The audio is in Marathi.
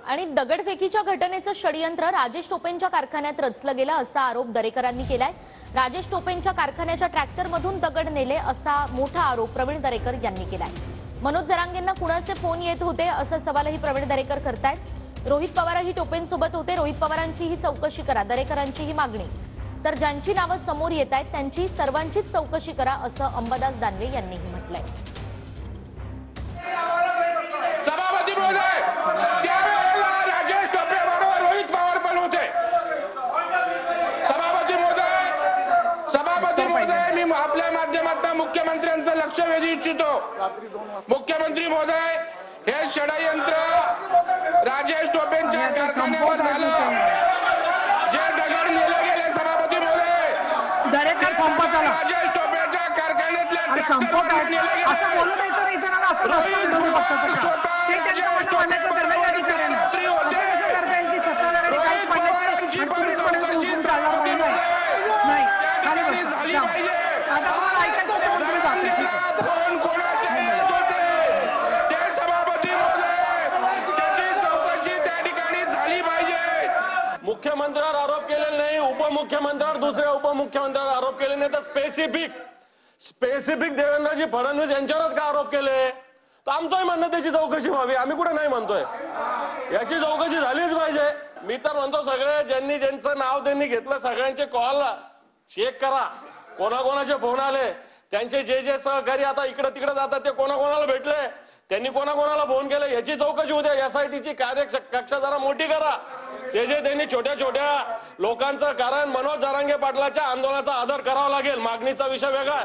आणि दगडफेकीच्या घटनेचं षडयंत्र राजेश टोपेंच्या कारखान्यात रचलं गेलं असा आरोप दरेकरांनी केलाय। राजेश टोपेंच्या कारखान्याच्या ट्रॅक्टरमधून दगड नेले असा मोठा आरोप प्रवीण दरेकर यांनी केलाय। मनोज जरांगेंना कुणाचे फोन येत होते असा सवालही प्रवीण दरेकर करतायत। रोहित पवारही टोपेंसोबत होते, रोहित पवारांची ही चौकशी करा, दरेकरांची ही मागणी। तर ज्यांची नावं समोर येत आहेत त्यांची सर्वांचीच चौकशी करा असं अंबादास दानवे यांनीही म्हटलंय। सभापती महोदय, त्यावेळेला राजेश टोपे बरोबर रोहित पवार पण होते। सभापती महोदय, मी आपल्या माध्यमातून मुख्यमंत्र्यांचं लक्ष वेधू इच्छितो। मुख्यमंत्री महोदय, हे षडयंत्र राजेश टोपेंच्या कारखान्यावर झालं, जे दगड नेले गेले। सभापती महोदय, दरेकर संपत आला, राजेश टोपेंच्या कारखान्यातल्या संपत आहे असं बोलू द्यायचं नाही तर असं नसतं विरोधी पक्षाचं काम। ते त्यांचं म्हणणं मांडण्याचं त्यांनाही अधिकार आहे ना। असं करता येईल की सत्ताधाऱ्यांनी काहीच मांडायचं नाही, तुम्हीच म्हणाल तर उठून चालणार म्हणून नाही। खाली बसा, आता तुम्हाला ऐकायचं होतं पण तुम्ही जाते, ठीक आहे। फोन कोणाचे येत होते ते सभापती महोदय, त्याची चौकशी त्या ठिकाणी झाली पाहिजे। मुख्यमंत्र्यावर आरोप केलेले नाही, उपमुख्यमंत्र्यावर दुसऱ्या उपमुख्यमंत्र्यावर आरोप केले नाही, तर स्पेसिफिक देवेंद्रजी फडणवीस यांच्यावरच का आरोप केले? तर आमचंही म्हणणं त्याची चौकशी व्हावी, आम्ही कुठे नाही म्हणतोय, याची चौकशी झालीच पाहिजे। मी तर म्हणतो सगळे ज्यांचं नाव त्यांनी घेतलं सगळ्यांचे कॉल चेक करा, कोणाकोणाचे फोन आले, त्यांचे जे सहकारी आता इकडे तिकडे जातात ते कोणाकोणाला भेटले, त्यांनी कोणाकोणाला फोन केले, याची चौकशी उद्या SITची कार्यकक्षा जरा मोठी करा। जे त्यांनी छोट्या छोट्या लोकांचं, कारण मनोज जरांगे पाटलाच्या आंदोलनाचा आदर करावा लागेल, मागणीचा विषय वेगळा।